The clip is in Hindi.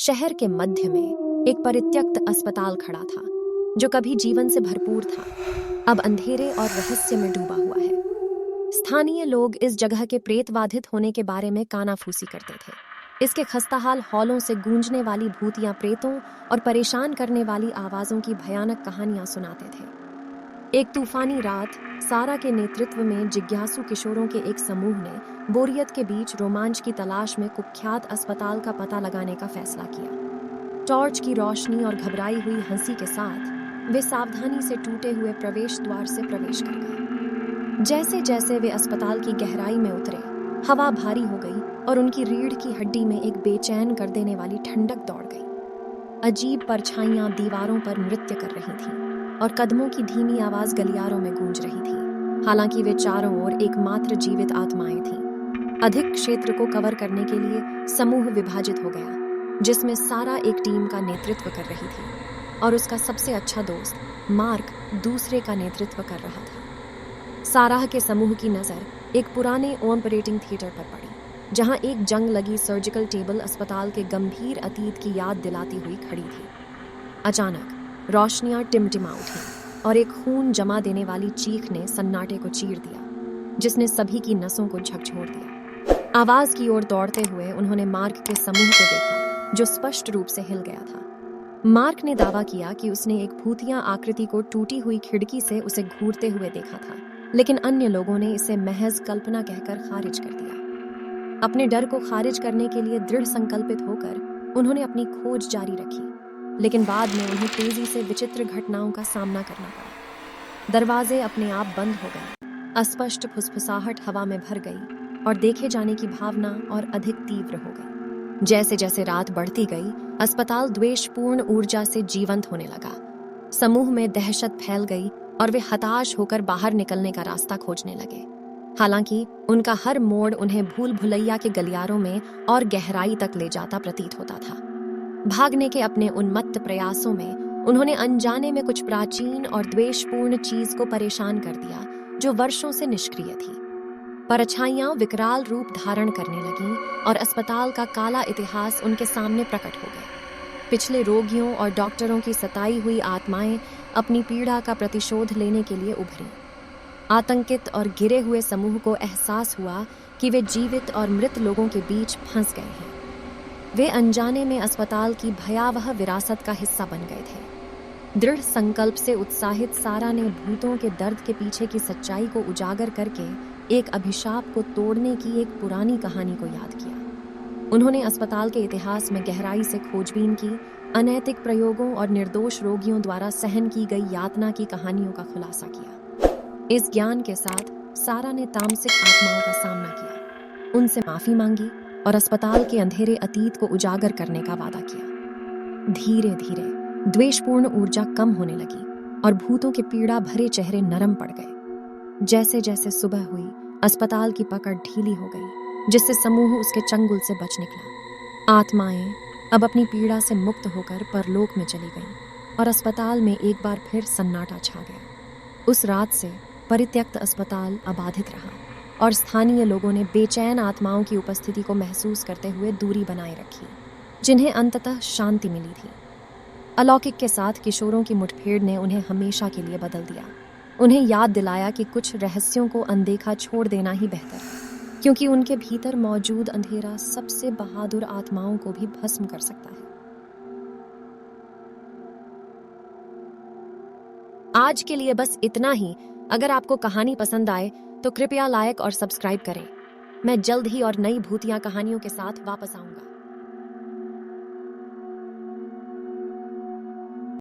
शहर के मध्य में एक परित्यक्त अस्पताल खड़ा था जो कभी जीवन से भरपूर था, अब अंधेरे और रहस्य में डूबा हुआ है। स्थानीय लोग इस जगह के प्रेतबाधित होने के बारे में कानाफूसी करते थे। इसके खस्ताहाल हॉलों से गूंजने वाली भूतिया प्रेतों और परेशान करने वाली आवाजों की भयानक कहानियां सुनाते थे। एक तूफानी रात सारा के नेतृत्व में जिज्ञासु किशोरों के एक समूह ने बोरियत के बीच रोमांच की तलाश में कुख्यात अस्पताल का पता लगाने का फैसला किया। टॉर्च की रोशनी और घबराई हुई हंसी के साथ वे सावधानी से टूटे हुए प्रवेश द्वार से प्रवेश कर गए। जैसे जैसे वे अस्पताल की गहराई में उतरे, हवा भारी हो गई और उनकी रीढ़ की हड्डी में एक बेचैन कर देने वाली ठंडक दौड़ गई। अजीब परछाइयां दीवारों पर नृत्य कर रही थीं और कदमों की धीमी आवाज गलियारों में गूंज रही थी। हालांकि वे चारों ओर एकमात्र जीवित आत्माएं थीं। अधिक क्षेत्र को कवर करने के लिए समूह विभाजित हो गया, जिसमें सारा एक टीम का नेतृत्व कर रही थी और उसका सबसे अच्छा दोस्त मार्क दूसरे का नेतृत्व कर रहा था। साराह के समूह की नजर एक पुराने ऑपरेटिंग थिएटर पर पड़ी, जहां एक जंग लगी सर्जिकल टेबल अस्पताल के गंभीर अतीत की याद दिलाती हुई खड़ी थी। अचानक रोशनियां टिमटिमा उठी और एक खून जमा देने वाली चीख ने सन्नाटे को चीर दिया, जिसने सभी की नसों को झकझोर दिया। आवाज की ओर दौड़ते हुए उन्होंने मार्क के समूह को देखा, जो स्पष्ट रूप से हिल गया था। मार्क ने दावा किया कि उसने एक भूतिया आकृति को टूटी हुई खिड़की से उसे घूरते हुए देखा था, लेकिन अन्य लोगों ने इसे महज कल्पना कहकर खारिज कर दिया। अपने डर को खारिज करने के लिए दृढ़ संकल्पित होकर उन्होंने अपनी खोज जारी रखी, लेकिन बाद में उन्हें तेजी से विचित्र घटनाओं का सामना करना पड़ा। दरवाजे अपने आप बंद हो गए, अस्पष्ट फुसफुसाहट हवा में भर गई और देखे जाने की भावना और अधिक तीव्र हो गई। जैसे जैसे रात बढ़ती गई, अस्पताल द्वेषपूर्ण ऊर्जा से जीवंत होने लगा। समूह में दहशत फैल गई और वे हताश होकर बाहर निकलने का रास्ता खोजने लगे। हालांकि उनका हर मोड़ उन्हें भूल भुलैया के गलियारों में और गहराई तक ले जाता प्रतीत होता था। भागने के अपने उन्मत्त प्रयासों में उन्होंने अनजाने में कुछ प्राचीन और द्वेषपूर्ण चीज को परेशान कर दिया, जो वर्षों से निष्क्रिय थी। परछाइयां विकराल रूप धारण करने लगीं और अस्पताल का काला इतिहास उनके सामने प्रकट हो गया। पिछले रोगियों और डॉक्टरों की सताई हुई आत्माएं अपनी पीड़ा का प्रतिशोध लेने के लिए उभरी। आतंकित और गिरे हुए समूह को एहसास हुआ कि वे जीवित और मृत लोगों के बीच फंस गए हैं। वे अनजाने में अस्पताल की भयावह विरासत का हिस्सा बन गए थे। दृढ़ संकल्प से उत्साहित सारा ने भूतों के दर्द के पीछे की सच्चाई को उजागर करके एक अभिशाप को तोड़ने की एक पुरानी कहानी को याद किया। उन्होंने अस्पताल के इतिहास में गहराई से खोजबीन की, अनैतिक प्रयोगों और निर्दोष रोगियों द्वारा सहन की गई यातना की कहानियों का खुलासा किया। इस ज्ञान के साथ सारा ने तामसिक आत्माओं का सामना किया, उनसे माफी मांगी और अस्पताल के अंधेरे अतीत को उजागर करने का वादा किया। धीरे धीरे द्वेषपूर्ण ऊर्जा कम होने लगी और भूतों के पीड़ा भरे चेहरे नरम पड़ गए। जैसे जैसे सुबह हुई, अस्पताल की पकड़ ढीली हो गई, जिससे समूह उसके चंगुल से बच निकला। आत्माएं अब अपनी पीड़ा से मुक्त होकर परलोक में चली गईं और अस्पताल में एक बार फिर सन्नाटा छा गया। उस रात से परित्यक्त अस्पताल अबाधित रहा और स्थानीय लोगों ने बेचैन आत्माओं की उपस्थिति को महसूस करते हुए दूरी बनाए रखी, जिन्हें अंततः शांति मिली थी। अलौकिक के साथ किशोरों की मुठभेड़ ने उन्हें हमेशा के लिए बदल दिया। उन्हें याद दिलाया कि कुछ रहस्यों को अनदेखा छोड़ देना ही बेहतर है, क्योंकि उनके भीतर मौजूद अंधेरा सबसे बहादुर आत्माओं को भी भस्म कर सकता है। आज के लिए बस इतना ही। अगर आपको कहानी पसंद आए तो कृपया लाइक और सब्सक्राइब करें। मैं जल्द ही और नई भूतिया कहानियों के साथ वापस आऊंगा।